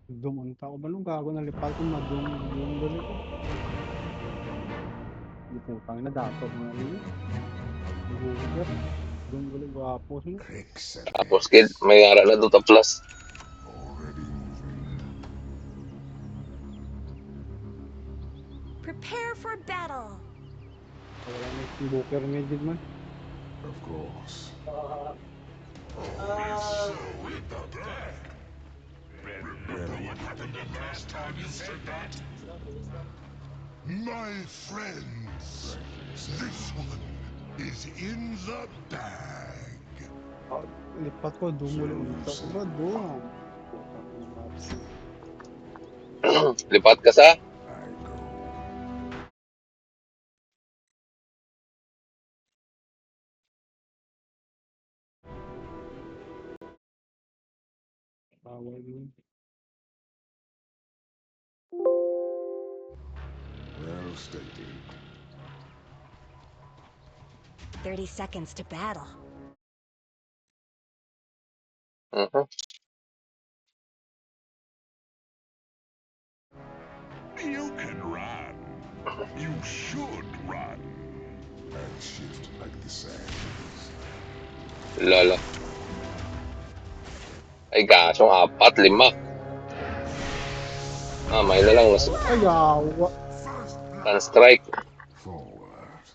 Dumunta ko ba nung gago na lipal ko madung gali ko. Di putang na dato ko na rin. Gugar. Dung gali gwapo siya. Tapos kid, may ara na Dota Plus. Prepare for battle. Wala na yung booker niya dyan man. Of course. My friends, this one is in the bag. Lipat ko, dung gali unta ko ba dung? Putang na natin. Lipat ka sa? I go. Bawal yun. Well stated. 30 seconds to battle. Mhm. You can run. You should run. And shift like the sands. Lala. Ay gasong 4, 5. May na lang mas Ay, awa. strike. Forward.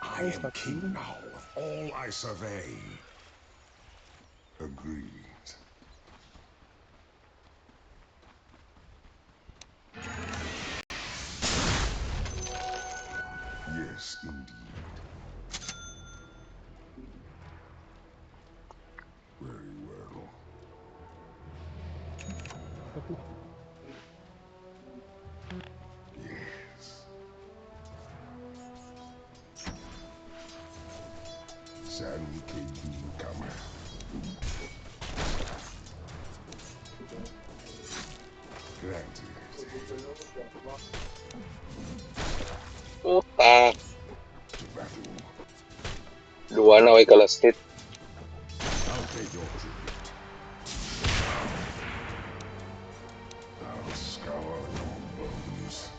I Ay, am sa king tingin. now of all I survey. Agreed. Yes, indeed. Very well. Yes. San Kedin Kama. Granted. Puta. To battle. Dua na way kalas hit. I'll pay your tribute. I'll scour your bones.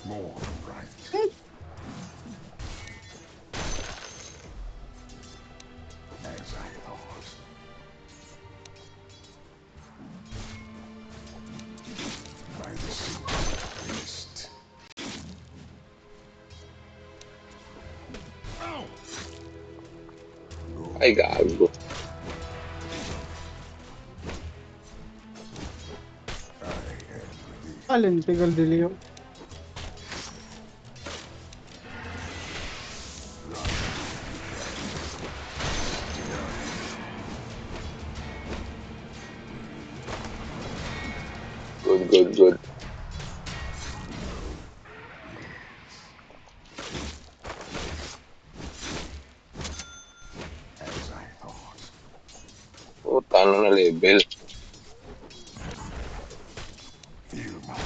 More than right. As I thought. By the sacred wrist. Ow! Ay gago. I am ready. Alin, tigal dili yun. Good, good, good. As I thought. Puta ano na level. Feel my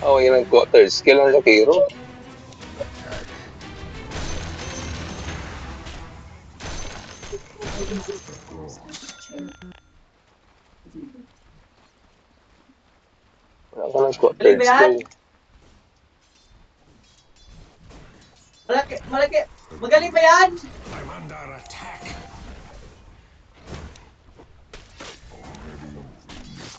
Yun ang third skill ang Shakiro. attack. Of course. Wala ka ng third skill. Malaki. Magaling ba yan? I'm under attack. Already moving.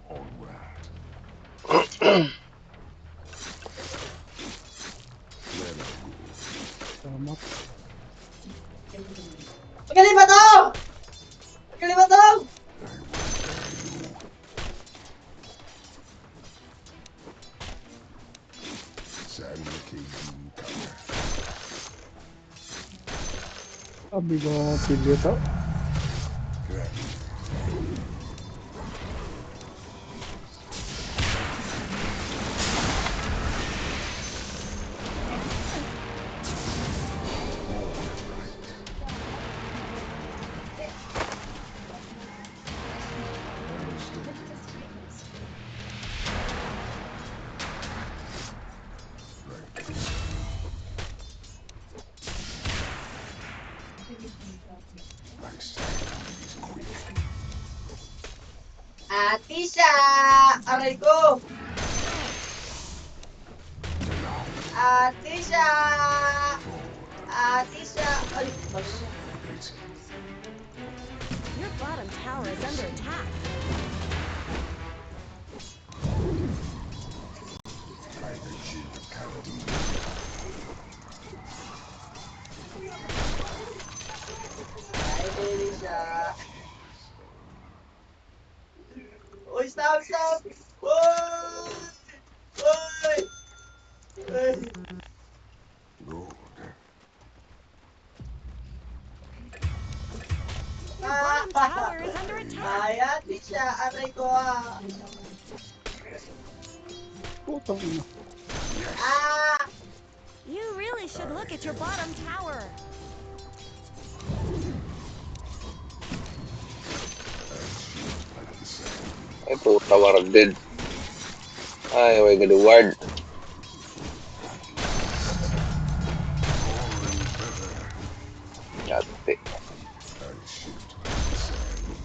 Onward. Let it go. Tama. Magaling ba to? Magaling ba to? I will bear you. San Kedin Kama. Sabi ko, pili ito. Granted. Atisha! Aray ko! Atisha! Atisha! Ay, Your bottom tower is under attack. Tiger Shield Academy. ay, baby siya. Uy, stop, stop! Uy! Uy! Uy! Good. Your bottom tower is under attack. Ay, Atisha! Aray ko ah! Putang ina. Ah! You really should look at your bottom tower. Like the sand. Ay, puta, warded. Ay, way ganda ward. Yate. I shift like the sand.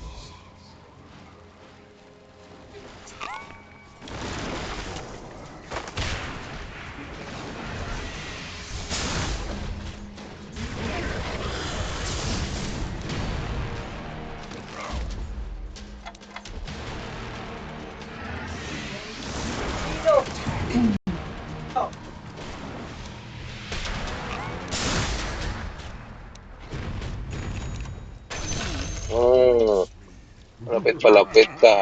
Sino? Oh, Malapit-palapit ka.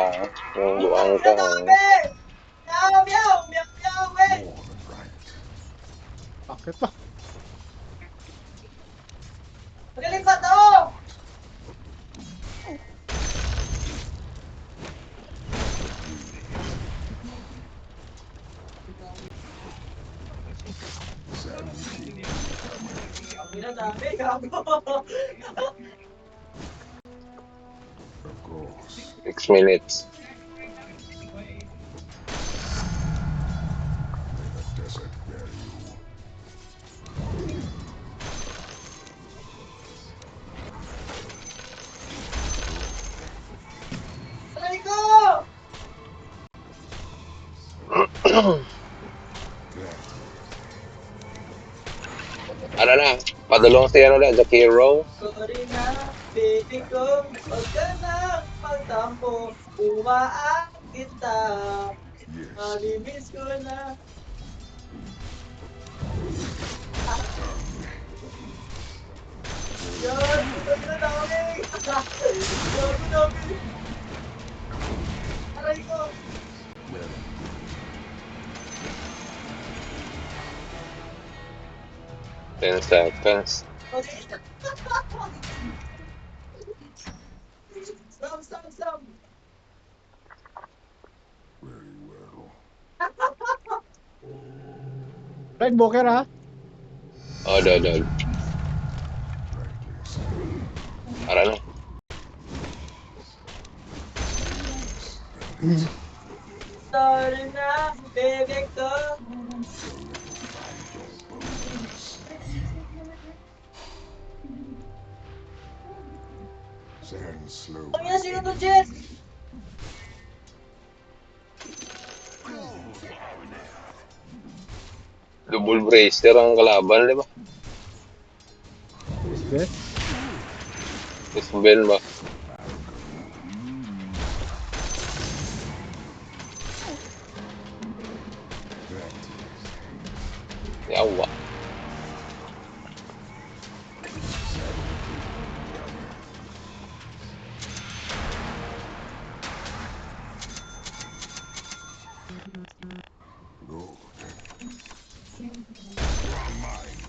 Yung buang ka. dami! Meow, meow! Meow, meow, eh! More than right. Bakit pa? Magaling ba to? Sand King. Ang dami, gago. Of course. 6 minutes. May the desert bear you. Aray ko! Ano na? Padulong si ano na, Zakiro. Sorry na, baby ko. Huwag ka na magtampo. Umaan kita. Yes. Malimiss ko na. Yan! Huwag na dami! Gago dami! Aray ko! Well, 10 seconds. Okay. Stop, stop, stop! very well. Red Booker ha? Oh, dog. Rightly said. Para na. Sorry na, baby ko. Sand slow. Ang ina, sino to, Jess? Double bracer ang kalaban, di ba? Yes. Isabel ba? Yawa. Good. You are mine.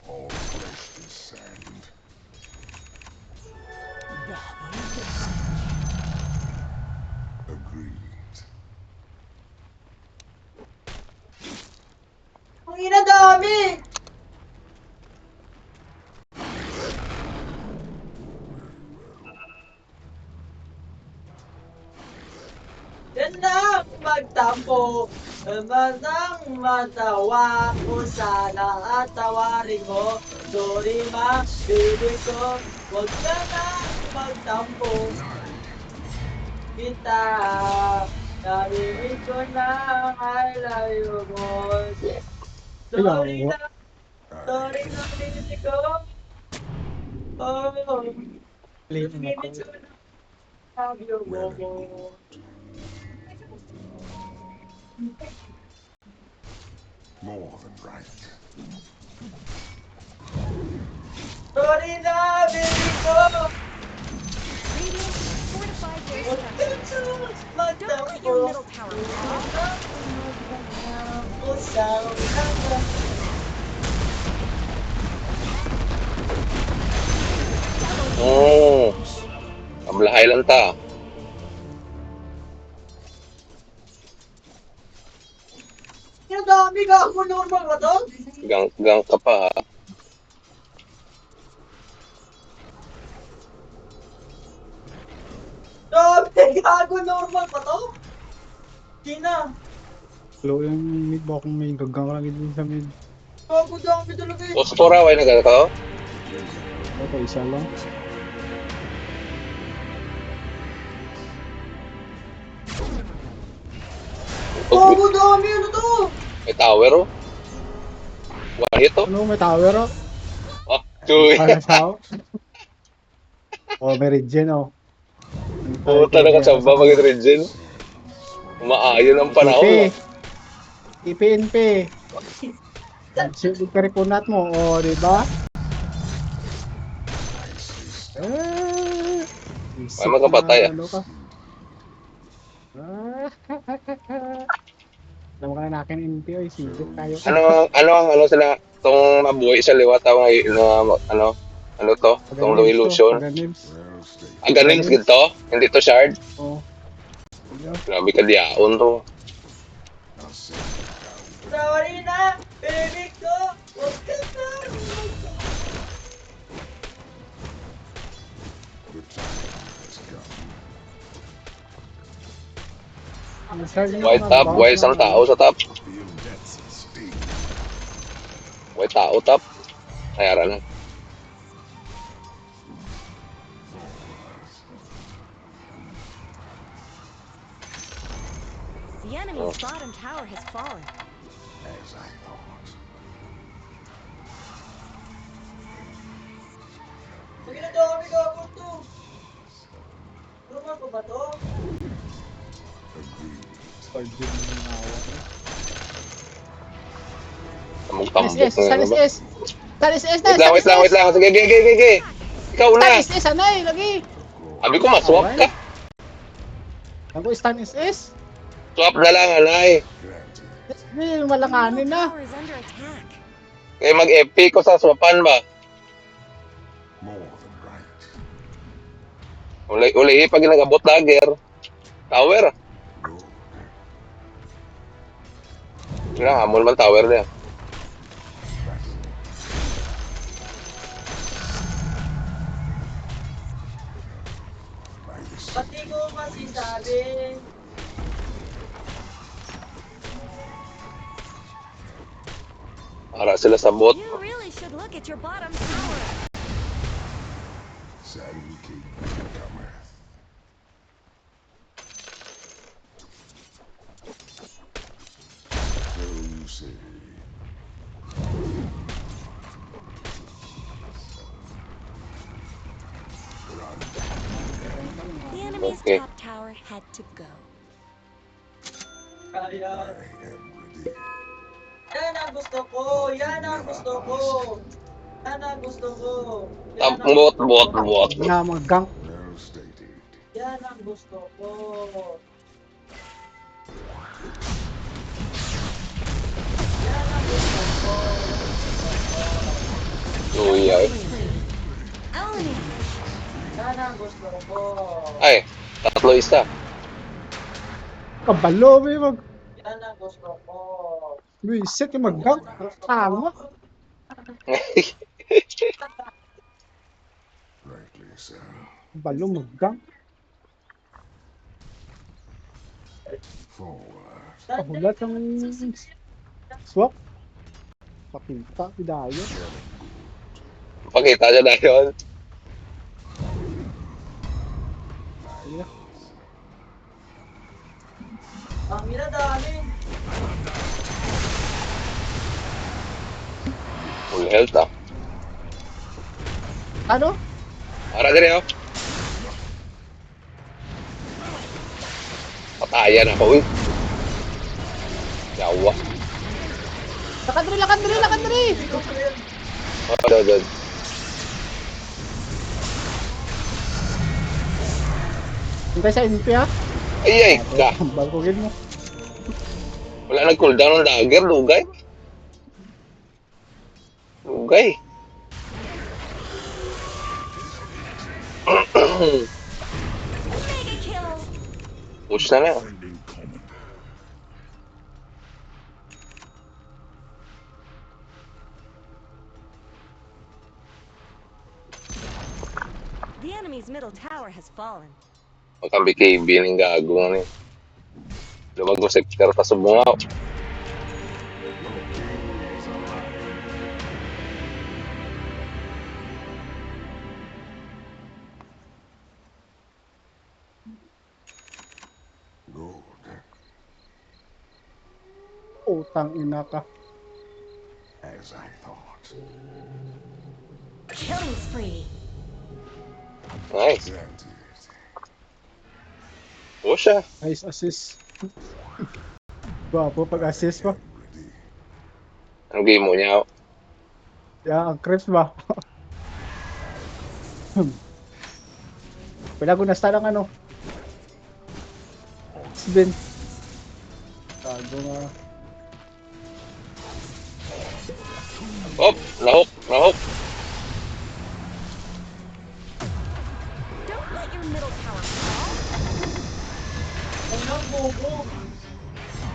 All flesh is sand. Agreed. Ang ina, dami! Yan na magtampo. Matang matawa ko sana at tawarin mo. Sorry ma, baby ko. Huwag ka na magtampo. kita. Narinig ko na ang I love you more. Sorry Ayaw. na, sorry na, hindi ko. Oh, Late na narinig to. ko na ang love you Very more. more than right. Sorry na, baby ko. Radiant fortified their Huwag ka structures. na Don't let your middle tower fall. Ako sa ulan. Ablahay lang ta. Ang dami ka ako normal ba to? Gang ka pa. Ha? Dami ka ako normal ba to? Di na. Low yung mid ba kung may gagang lang din sa mid. Ako dami talaga eh. O sa Toraway na ka? Ito isa lang. Ako dami ano to? May tower oh. One hit oh. Ano may tower oh? Oh, chuy. Para sao? Oh, may regen oh. Puta na ka sa babagit region. Maayon ang panahon. IPNP. Sige ka rekunat mo, oh, di ba? Ay, magkapatay, ah. Ano ka? Alam ka na nakin NP, oy, sigit tayo. Ano sila tong mabuhay sa liwa tawag ano to? Tong low illusion. Paganems. Well stated. Ang galing gito, hindi to shard. Oh. Grabe ka diaon to. I'll send you down. Sorry na, baby ko. Huwag ka na. The time has come. White top, white isang tao sa top. Feel death's sting. White tao top. Ayara lang. The enemy's bottom tower has fallen. As I thought. Sige na dami ka ako to. Normal ko ba to? Agreed. Origin ng nawa. Tambok-tambok SS, na Salis ba? S. Salis S na, Wait lang. Sige, ge. Ikaw na. Salis S, anay, lagi. Abi ko maswap ka. Ako stun SS. Swap na lang, anay. Granted. Hindi, Your malanganin middle na. tower is under attack. Kaya mag-FP ko sa swapan ba? More than right. Uli, pag nag-abot dagger. Tower. Good. Kaya hamol man tower niya. By the sea. Ba't di ko kasi sabi? Para sila sa bot. You really should look at your bottom tower. Sand King cometh. So you say. Run. The enemy's Okay. top tower had to go. Kaya. I am ready. Yan ang gusto ko. Yan ang gusto ko. Yan ang gusto ko. Top bot. Na mga gang. Well stated. Yan ang gusto ko. Yan ang gusto ko. Uy, ay. Eleni, Yan ang gusto ko. Ay, tatlo isa. Kabalo, may mag... Yan ang gusto ko. Wiset yung mag gang. Tama. Rightly so. Kabalo mag gang. Forward. Kahulat ang swap. Pakita, pidayo. Pakita siya na yun. Sige na. Ang ina dami. Full health ah. Ano? Para dire oh. Patayan ako uy. Yawa. Lakad dali! Ikaw ko yan. Oh, dod. Hintay sa NP ha? Ay, ka. Balkogin mo. Wala nag-cooldown ng dagger, lugay. Lugay. Mega kill. Push na na. Finding common. The enemy's middle tower has fallen. Magkambi KB ng gago nga ni. Lumag mo sector ta sa bungaw. Good. Utang ina ka. As I thought. Killing spree. Nice. Granted. Push ah. Nice assist. Gwapo pag assist pa. Ready. Anong game mo niya? Yeah, ang crisp ba? Wala ko na-start ang ano. Spin. Tago nga. Hop! Nahok! Don't let your middle tower fall. Ang nang bobo.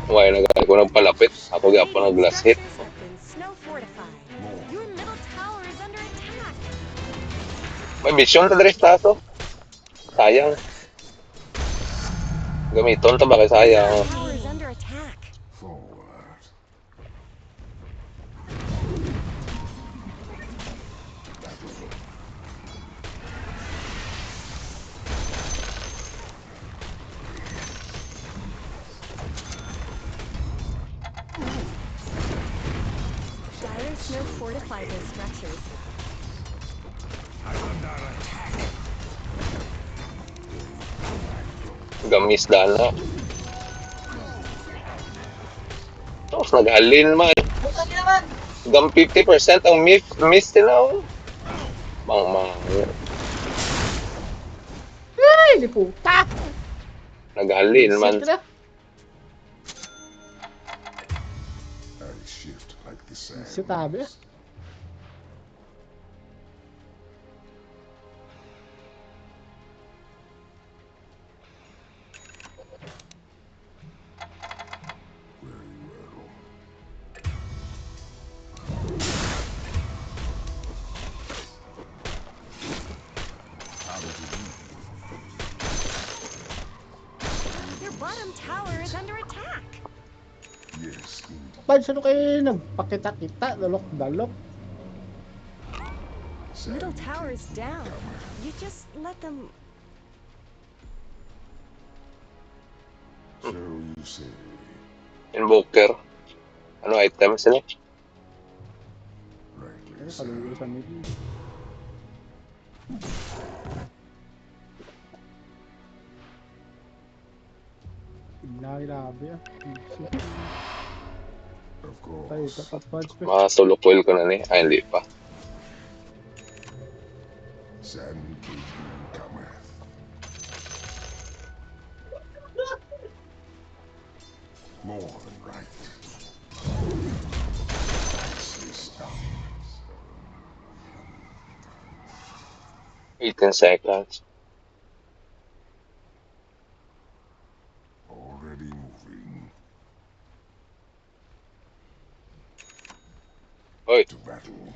Why nagay ko nagpalapit. Ako gyapon Radiant nag last hit. structures have been snow fortified. Your middle tower is under attack. May mission ta diri sa taas oh. Sayang. Gamiton ta ba kay sayang. Your tower is under attack. Forward. Dire snow fortified their structures. Gamis dana. Tapos naghalin man. Puta niya naman. Gam 50% ang miss nila oh. Mang. Ay, di puta! Naghalin man. Sit na. I shift like the sand. Si tabi. Very well. Out of the Your bottom tower is under attack. Yes, indeed. Bad, sino kayo nagpakita-kita? Dalok-dalok. Middle tower is down. You just let them. So you say. Invoker. Ano items sila? Rightly Ay, said. kalugo sa mid. Grabe ah. Of Ay, course. katapads pa. Mga solo coil ko na ni. Ay, hindi pa. Sand king cometh. More than right. Nicely done. 18 seconds. Already moving Hoy, to battle.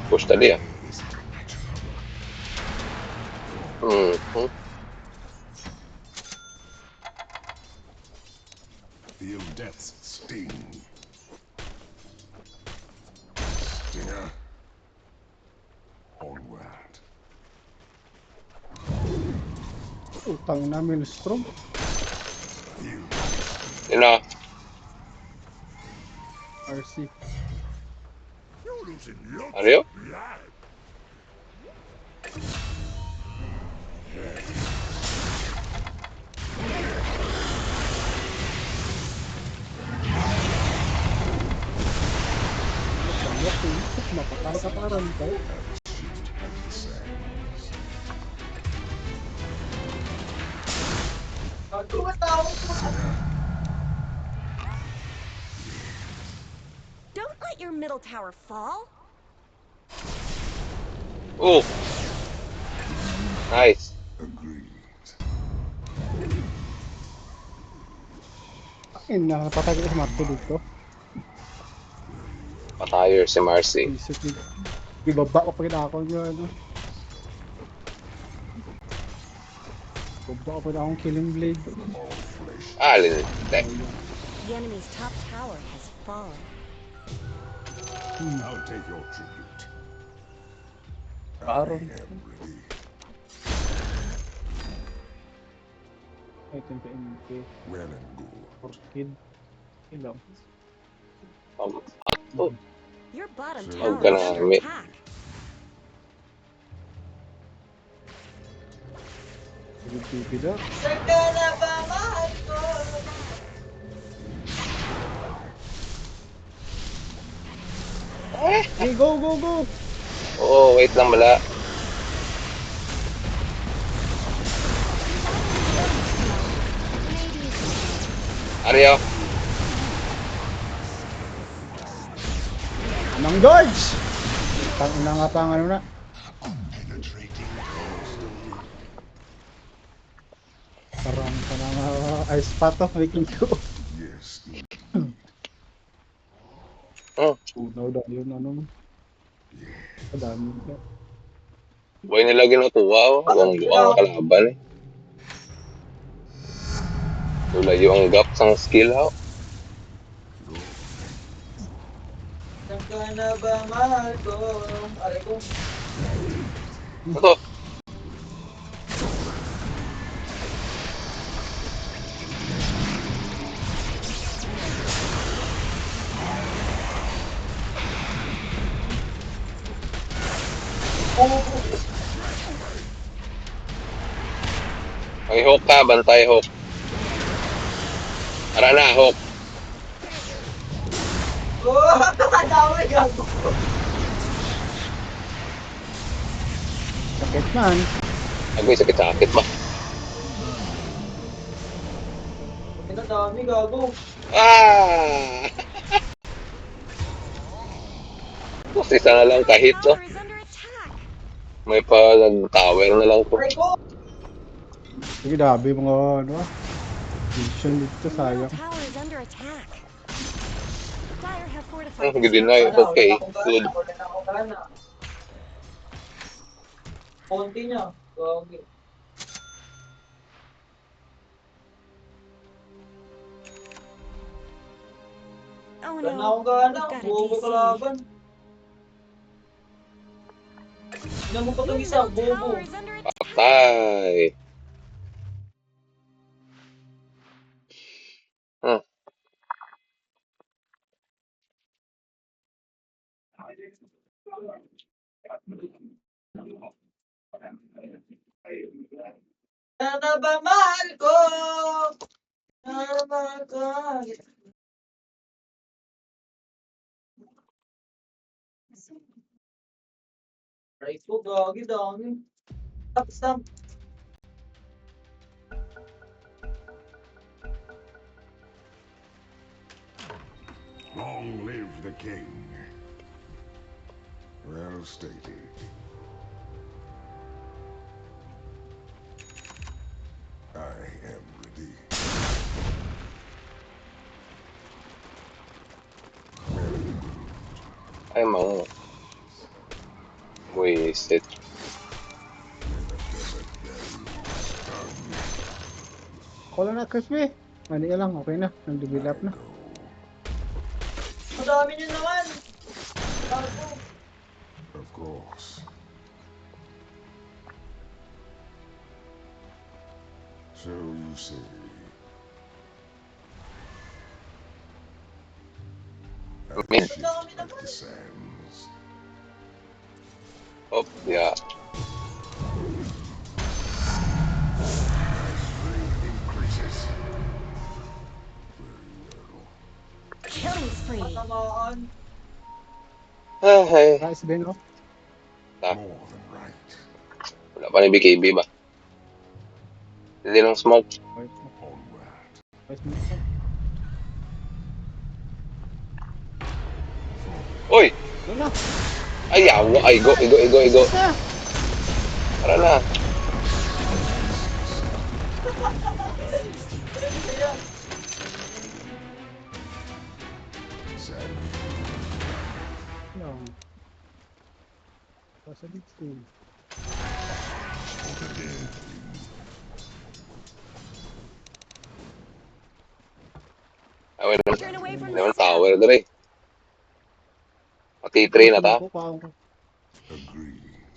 push tadi ah. Hmm. Feel death's sting. Onward. Utang namin strong. Yun na. RC. You're losing lots Ano yun? of blood. Mapatay ka pa rin ka. Don't let your middle tower fall. Oh! Nice. Agreed. Ay, napatay ka sa Marco dito. Patayer si Marcy. Isip ni... Ibaba ko pa kinakon nyo, ano. Ibaba ko pa akong killing blade. Alin. Tek. The enemy's top tower has fallen. I'll take your tribute. Aaron. I am ready. Ay, ito yung PNP. Well and good. Orchid. Ilang. Oh. Your bottom So- tower Huwag ka is na, under may- attack. Sige, na. Saka na ba mahal ko? Hey, go, go, go! Oh, wait lang mala. Aryo. Nang George! Tangina nga pa ang ano na. Parang ka na nga ice pot of making ko. Yes. Hmm. Unaw daw yun, ano. Madami ka. Buhay nila ginutuwa. Oh. Buwang kalaban eh. Lulayo ang gap sang skill ha. Saka na ba mahal ko? Aray ko. Ito. May hook ka, bantay hook. Tara na, hook. Oh, dami gago. Sakit man. Agoy, sakit-sakit ba? Ito dami gago. Ah! Tapos isa na lang kahit, no? Tower is under attack. May pa-tower na lang po. Aray ko. Sige, dabi mga ano. Vision dito, Your middle sayang. tower is under attack. Dire have fortified Hindi na their yun. Okay, good. Wala na akong gana. Konti niya. Gago. Oh Wala na no, akong gana. we've got a Bobo DC. kalaban. Tingnan mo pa Your itong isa. middle Bobo. tower is under attack. Patay. Hmm. Sana ba mahal ko? Sana mahal ko? Aray ko, gagi dami. Stop. Long live the king. Well stated. I am ready. Ay, mga. Wasted. Ako lang na, Crispy. Mali ka lang, okay na. Nag-develop na. Madami niyo naman. Gago. So you say. I Min. shift like the sands. Oh, yeah. Increases. Very well. Killing spree. Tamaan. Ay, Rice bin, oh. More than right. wala pa ni BKB ba? Hindi ng smoke. Rice mo. Onward. Rice mo. Uy! Doon na. Ay, yawa. Ay, go. Isa. Tara na. Sand. Lang. Nasa dito. Awin naman. Turn away from Hindi the naman step. tower dali. Mati-train na ta. Agreed.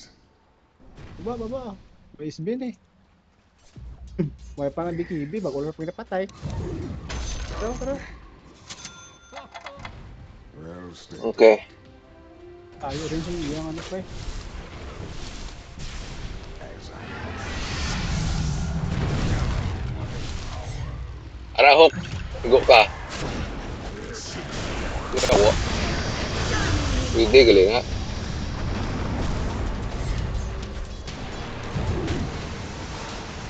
Baba. Rice bin eh. May pa ng BKB, bago lang pinapatay. Tara. Well stated. Okay. Tayo rin sa iyong ano pa eh. As I Arahok. Igo ka. Yawa. Hindi, galing ha.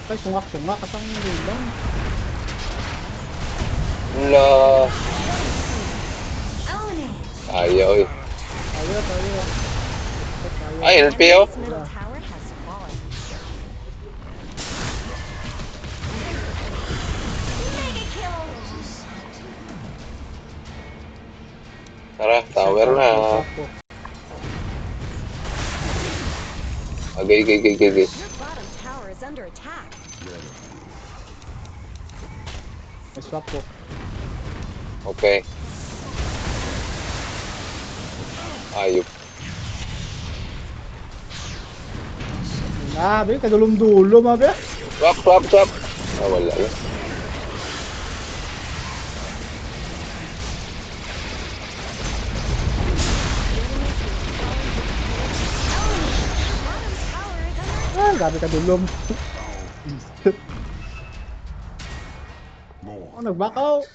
Ay, sungak. Kasang lang. Wala. Own it. Ayaw eh. Tayo. Ay, NPO. Enemy's middle tower has fallen. Mega kill. Tara, tower na. Agay. Your bottom tower is under attack. May swap po. Okay. Ayop. Grabe, kadulom-dulom mabe. Swap. Ah, wala na. Ah, grabe kadulom. more. Oh, nag-back out.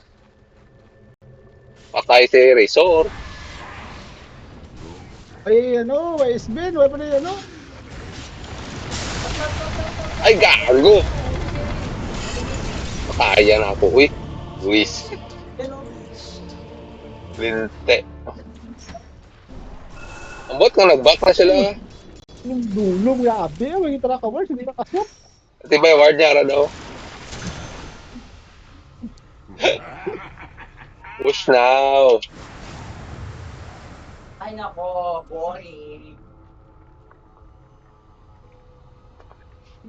Patay si Razor. Ay, ano, Rice bin. Wala pa na ano. Ay, gago. Patayan ako. Uy. Luis. Linte. Ambot nga nag-back na sila. Dulom, grabe. May tara ka wars, hindi na kaswap. Ati ba yung ward niya ra daw? Push now. Ay nako, boring.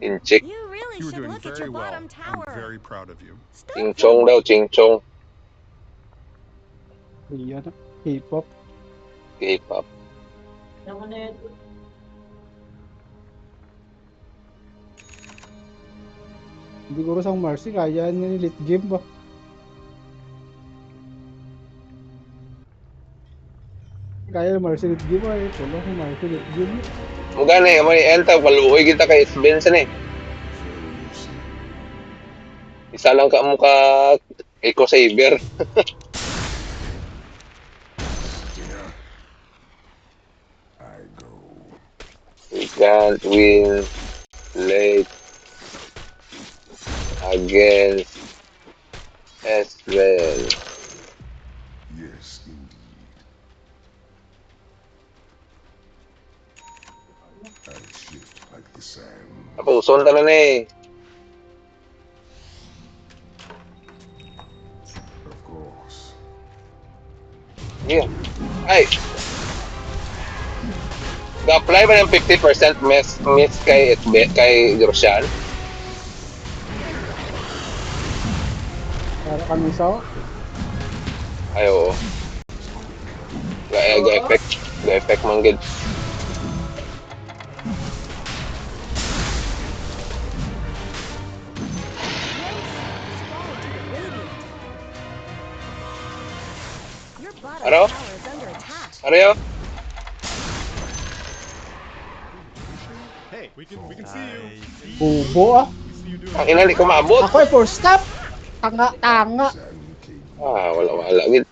Inchik. You really You were should doing look at very your well. bottom tower. I'm very proud of you. Stop Ching-chong daw, ching-chong. Yan, K-pop. K-pop. Naman na ito. Siguro sa Marcy, kaya niya ni late game ba? Kaya ng Marcy late game ay tulong kung Marcy late game. Mga na may enta, paluoy kita kay Benson eh. Isa lang ka mukha Eco Saver. I go. We can't win late against Esbel. Yes, indeed. I shift like the sand. Napuson ta na eh. Of course. Yeah. Ay. Ga-apply ba ng 50% miss kay Grosyan? Para kami sa Ay, oo. Ga-effect. Ga-effect man gid. bottom Ano? tower is under attack. Areo? Hey, we can see you. Bubo ah. We see you doing Ang ina, di ko maabot. Ako ay for stop. Tanga. Wala. Gid.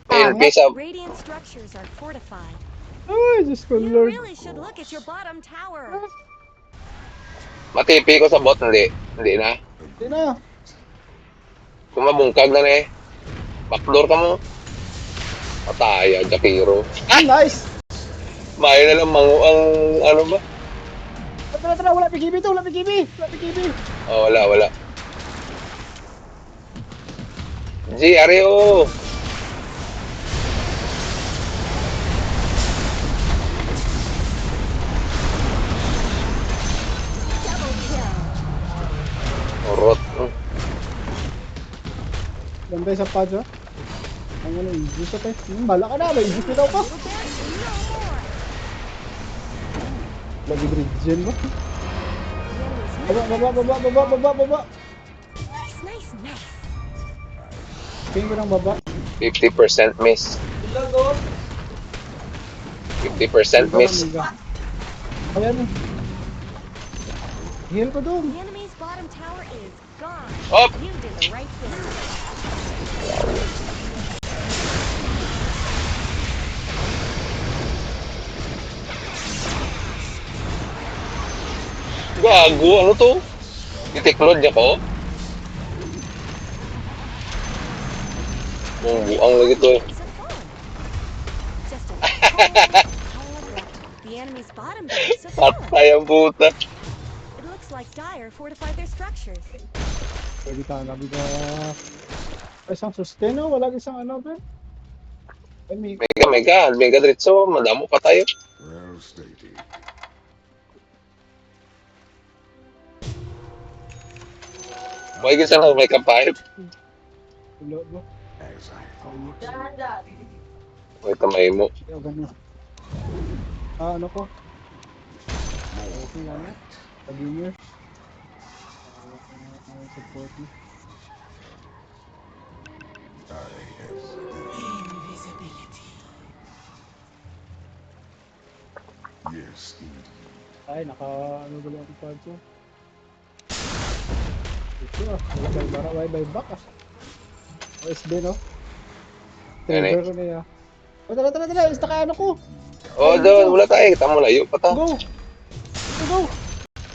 Tama. NP sa Radiant structures are fortified. Ay, Diyos ko, You Lord. really should look at your bottom tower. matipi ko sa bot, hindi. Hindi na. Hindi na. Kung mabungkag na eh. Backdoor ka mo. Pataya, Jakiro. Nice. Mayo na lang mangu ang ano ba? Tara, wala pikibi to, wala pikibi. Oh, wala. G, Areo! Double kill. Urot. Ganda sa pads ah. Ang ano, Aegis at eh. Bala ka na, may Aegis na daw pa. Little bear, no more. Lagi regen mo. The enemy's Baba. nice. Tingin ko ng baba. 50% miss. Ilag oh. 50% miss. Ayan. Heal ko doon. The enemy's bottom tower is gone. Up! You did the right thing. Gago, ano to? Titiklod niya ko? Buang lagi to eh. It's a fun. Just a tall. The enemy's bottom base is gone. Patay ang puta. It looks like Dire fortified their structures. Pwede ka na biga. Isang sustain oh, wala isang ano ba? Ay, may Mega diretso, madamo pa tayo. Well stated. Why gid lang may kapayo? ulo ba? As I thought. Wait, kamay mo. Kaya ganun. Ano ko? Okay lang na. Sabi niyo. Support mo. Yes, indeed. Ay, ano ba lang ang pads oh. Ito ah, wala kang baraway by back ah. OSB no? Trigger ko na yan. Oh, tara, isa ka ano ko. Oh, doon, wala tayo. Kita mo layo pa ta. Go!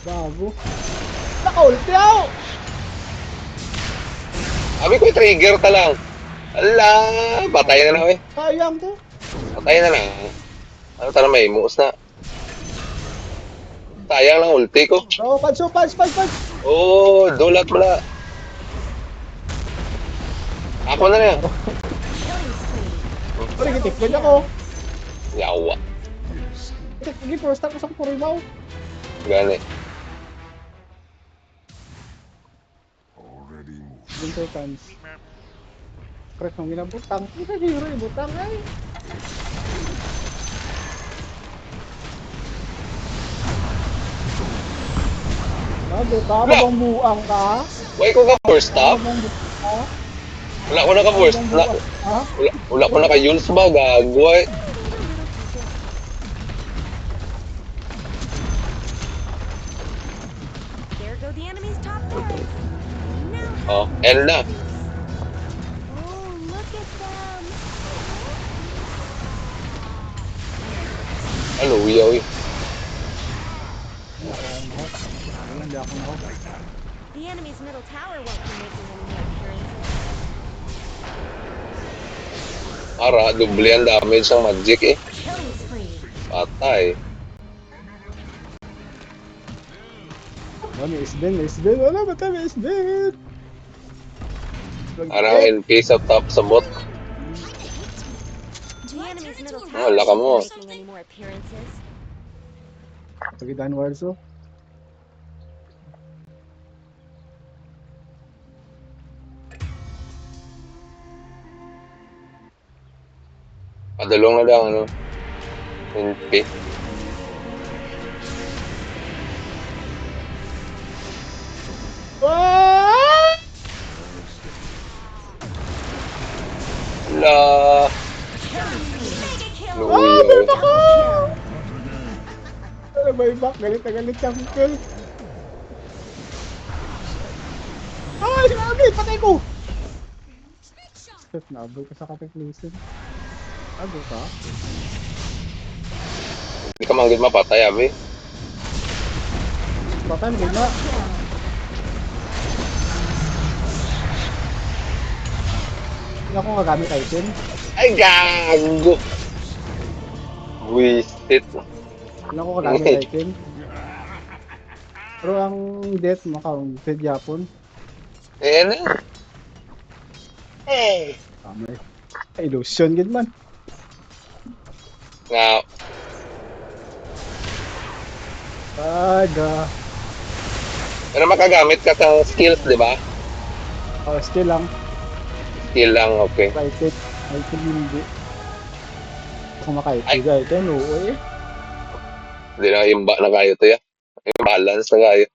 Bago. Naka-ulti ako! Sabi ko, trigger ka lang. Ala, patay na lang eh. Sayang to. Patay na lang. Ano tara may imus na. Sayang lang ulti ko. Oh, pads. Oh, dulat pala. Ako na lang. Killing spree. Pari, kitikpin ako. Yawa. Yes, Sige, first time ko sa Kurimaw. Gani. already moved. 1 seconds. Correct nung ginabutang. Ito hero yung butang ay. Bago ka, mabang buang ka. Why ko ka first stop? Mabang buang ka. Wala ko na ka first. Ha? Wala ko na ka Yules ba? Gago eh. There go the enemy's top turrets. Now Oh, L na. oh, look at them. Ano, uyaw eh. Hindi ako na ako. The enemy's middle tower won't be making any more appearances. Para, doble ang damage ng magic eh. Killing spree. Patay. May isbin. Wala ba tayo may isbin? Parang NP sa top sa bot. The enemy's middle Oh, tower laka mo. won't be making any more appearances. Pagitan Warso. Padalong na lang, ano. NP. La. Mega kill. Luya. Double kill. Ano ba yung back? Galit na galit yung kill. Ay, grabe! Patay ko! Shit, naabot ka sa cataclysm. Ago ka? Hindi ka manggit mapatay, abi. Patay mo na. Hindi ako gagamit item. Ay, gago. Wisit. Hindi ako gagamit item. Pero ang death mo counted yapon. Eh, ano? Eh. Tama eh. Illusion gid man. Nga, Aga. pero makagamit ka ng skills, di ba? Oh, skill lang. Skill lang, okay. Item. Item hindi. Kung Ay. makaitig item, oo eh. Hindi na imba na kayo to ya. Imbalance na kayo.